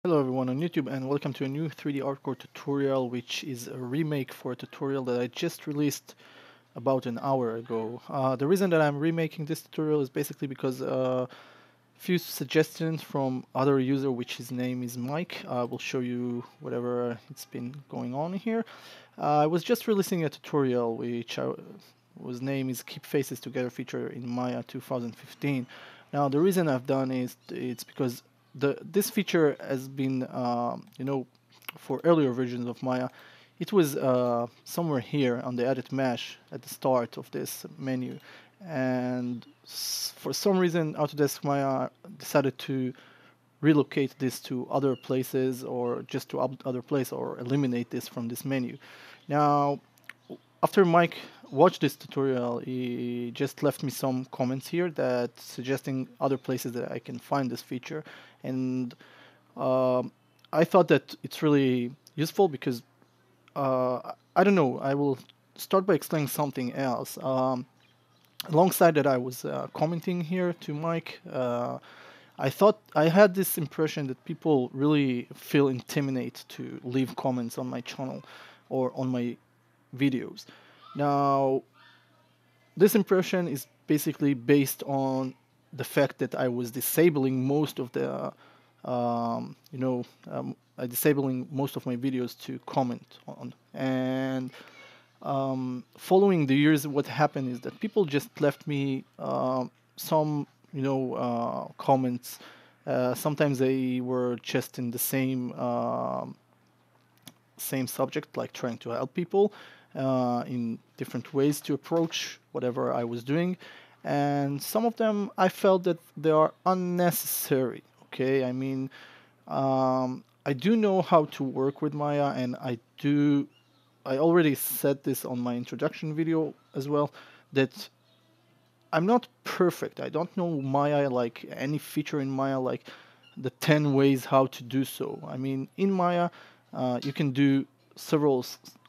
Hello everyone on YouTube and welcome to a new 3D Artcore tutorial, which is a remake for a tutorial that I just released about an hour ago. The reason that I'm remaking this tutorial is basically because a few suggestions from other user, which his name is Mike. I will show you whatever it's been going on here. I was just releasing a tutorial which was name is Keep Faces Together feature in Maya 2015. Now the reason I've done is it's because this feature has been for earlier versions of Maya it was somewhere here on the edit mesh at the start of this menu, and for some reason Autodesk Maya decided to relocate this to other places or just to other place or eliminate this from this menu. Now after Mike watched this tutorial, he just left me some comments here that suggesting other places that I can find this feature, and I thought that it's really useful because I don't know. I will start by explaining something else. Alongside that, I was commenting here to Mike. I thought I had this impression that people really feel intimidated to leave comments on my channel or on my videos. Now, this impression is basically based on the fact that I was disabling most of the, disabling most of my videos to comment on. And following the years, what happened is that people just left me some, comments. Sometimes they were just in the same subject, like trying to help people in different ways to approach whatever I was doing. And some of them I felt that they are unnecessary. Okay, I mean, I do know how to work with Maya, and I already said this on my introduction video as well, that I'm not perfect. I don't know Maya like any feature in Maya like the 10 ways how to do so. I mean, in Maya, you can do several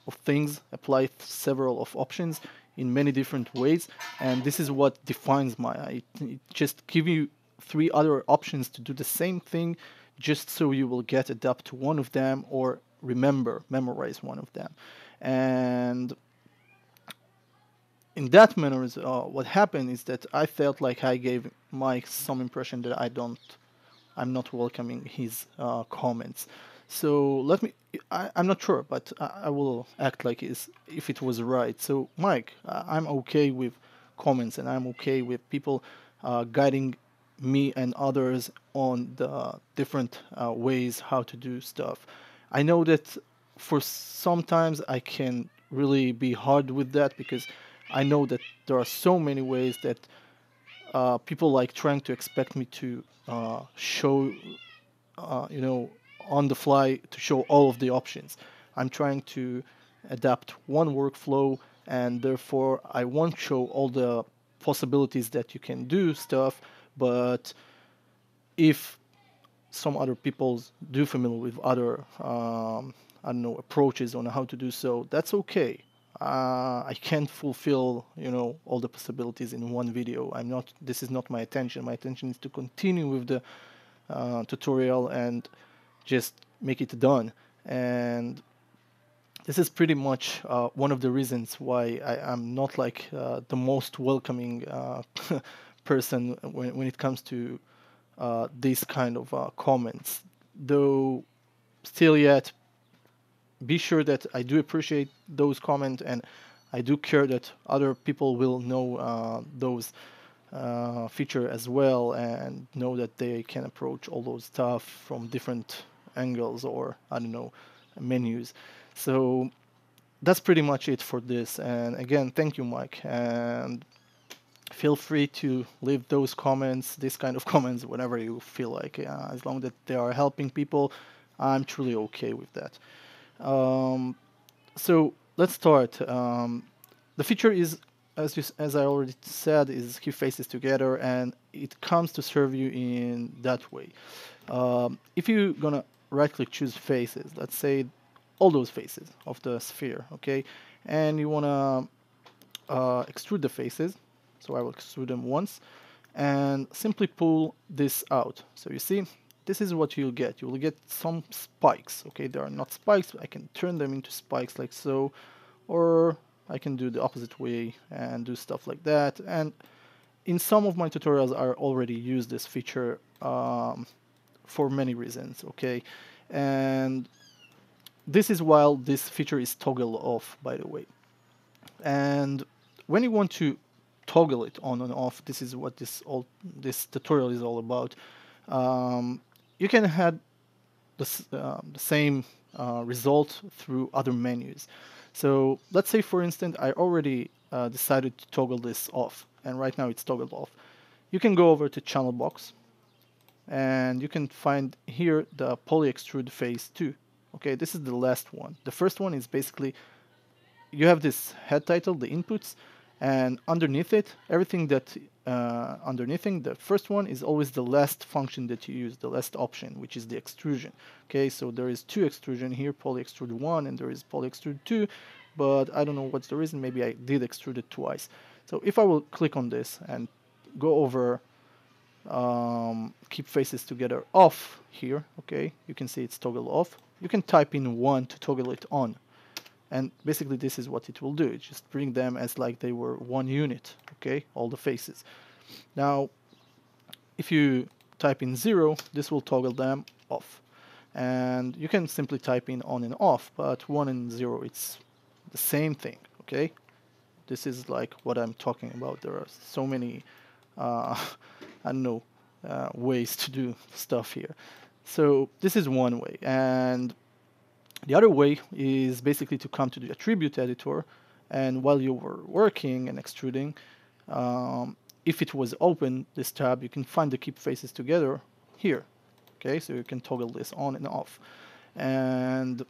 of things, apply several of options in many different ways, and this is what defines Maya. It just gives you three other options to do the same thing, just so you will get adapt to one of them or memorize one of them. And in that manner, what happened is that I felt like I gave Mike some impression that I'm not welcoming his comments. So I'm not sure, but I will act like if it was right. So Mike, I'm okay with comments, and I'm okay with people guiding me and others on the different ways how to do stuff. I know that for sometimes I can really be hard with that because I know that there are so many ways that people like trying to expect me to show, you know, on the fly to show all of the options. I'm trying to adapt one workflow, and therefore I won't show all the possibilities that you can do stuff. But if some other people do familiar with other, I don't know, approaches on how to do so, that's okay. I can't fulfill, all the possibilities in one video. This is not my attention. My attention is to continue with the tutorial and just make it done. And this is pretty much one of the reasons why I'm not like the most welcoming person when it comes to these kind of comments. Though still yet, be sure that I do appreciate those comments, and I do care that other people will know those feature as well and know that they can approach all those stuff from different angles or I don't know menus. So that's pretty much it for this. And again, thank you, Mike. And feel free to leave those comments, this kind of comments, whenever you feel like. As long as they are helping people, I'm truly okay with that. So let's start. The feature is, as I already said, is keep faces together, and it comes to serve you in that way. If you're gonna right-click choose faces, let's say all those faces of the sphere, okay, and you wanna extrude the faces, so I will extrude them once, and simply pull this out. So you see, this is what you'll get. You will get some spikes. Okay, they are not spikes. I can turn them into spikes like so, or I can do the opposite way and do stuff like that. And in some of my tutorials, I already use this feature for many reasons. Okay, and this is while this feature is toggle off, by the way. And when you want to toggle it on and off, this is what this tutorial is all about. You can have the same result through other menus. So let's say, for instance, I already decided to toggle this off, and right now it's toggled off. You can go over to Channel Box, and you can find here the Poly Extrude Phase 2. Okay, this is the last one. The first one is basically, you have this head title, the inputs, and underneath it, everything that underneathing the first one is always the last function that you use, the last option, which is the extrusion. Okay, so there is two extrusion here, Poly Extrude 1 and there is Poly Extrude 2, but I don't know what's the reason. Maybe I did extrude it twice. So if I will click on this and go over keep faces together off here, okay, you can see it's toggle off. You can type in 1 to toggle it on. And basically this is what it will do. It just bring them as like they were one unit, okay, all the faces. Now, if you type in 0, this will toggle them off. And you can simply type in on and off, but 1 and 0, it's the same thing, okay? This is like what I'm talking about. There are so many, I don't know, ways to do stuff here. So this is one way. And the other way is basically to come to the attribute editor, and while you were working and extruding, if it was open, this tab, you can find the keep faces together here. Okay, so you can toggle this on and off. And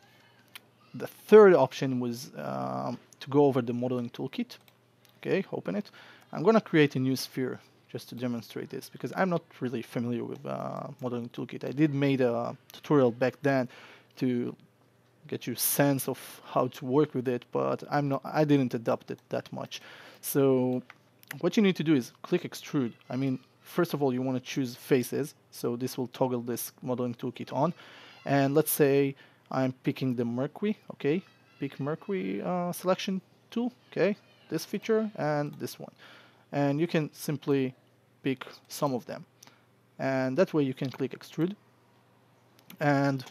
the third option was to go over the Modeling Toolkit. Okay, open it. I'm going to create a new sphere just to demonstrate this, because I'm not really familiar with Modeling Toolkit. I did made a tutorial back then to get you sense of how to work with it, but I didn't adopt it that much. So what you need to do is click extrude. I mean, first of all, you want to choose faces, so this will toggle this Modeling Toolkit on. And let's say I'm picking the Mercury, okay, pick Mercury selection tool, okay, this feature and this one. And you can simply pick some of them, and that way you can click extrude, and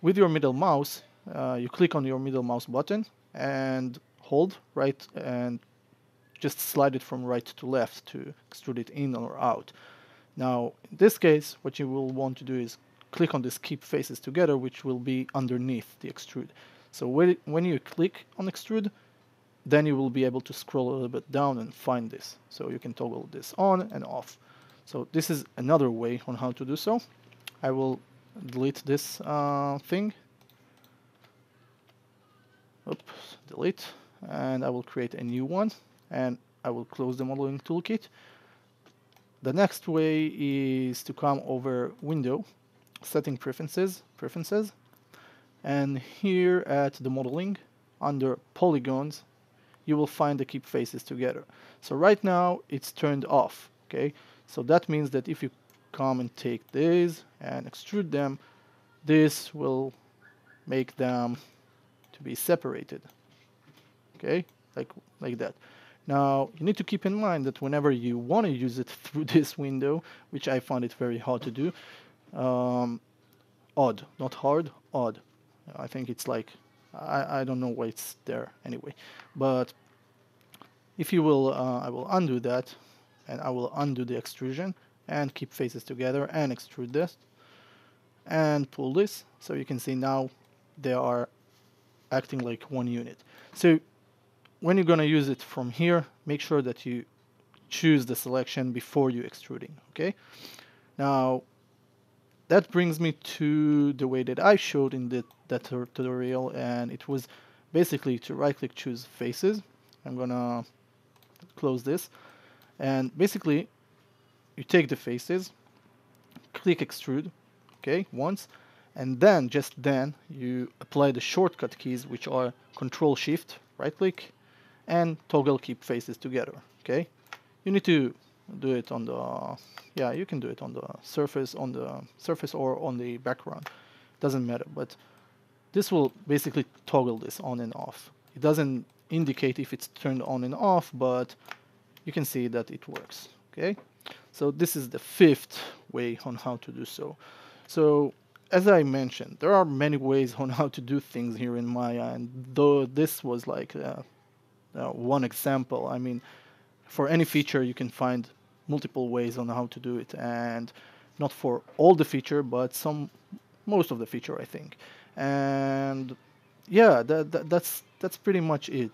with your middle mouse you click on your middle mouse button and hold right and just slide it from right to left to extrude it in or out. Now in this case, what you will want to do is click on this keep faces together, which will be underneath the extrude. So when you click on extrude, then you will be able to scroll a little bit down and find this. So you can toggle this on and off. So this is another way on how to do so. I will delete this thing. Oops, delete. And I will create a new one. And I will close the Modeling Toolkit. The next way is to come over Window, Setting Preferences, and here at the Modeling, under Polygons, you will find the keep faces together. So right now it's turned off, okay? So that means that if you come and take these and extrude them, this will make them to be separated, okay? Like that. Now, you need to keep in mind that whenever you want to use it through this window, which I find it very hard to do, odd, not hard, odd. I think it's like, I don't know why it's there anyway. But if you will, I will undo that, and I will undo the extrusion, and keep faces together, and extrude this, and pull this, so you can see now they are acting like one unit. So when you're going to use it from here, make sure that you choose the selection before you extruding, okay? Now, that brings me to the way that I showed in that tutorial, and it was basically to right-click, choose faces. I'm going to close this, and basically you take the faces, click extrude, okay, once, and then, just then, you apply the shortcut keys, which are Control-Shift, right-click, and toggle keep faces together, okay? You need to do it on the, yeah, you can do it on the surface, or on the background. Doesn't matter, but this will basically toggle this on and off. It doesn't indicate if it's turned on and off, but you can see that it works. Okay, so this is the fifth way on how to do so. So as I mentioned, there are many ways on how to do things here in Maya, and though this was like one example, I mean, for any feature you can find multiple ways on how to do it, and not for all the feature, but most of the feature, I think. And yeah, that's pretty much it.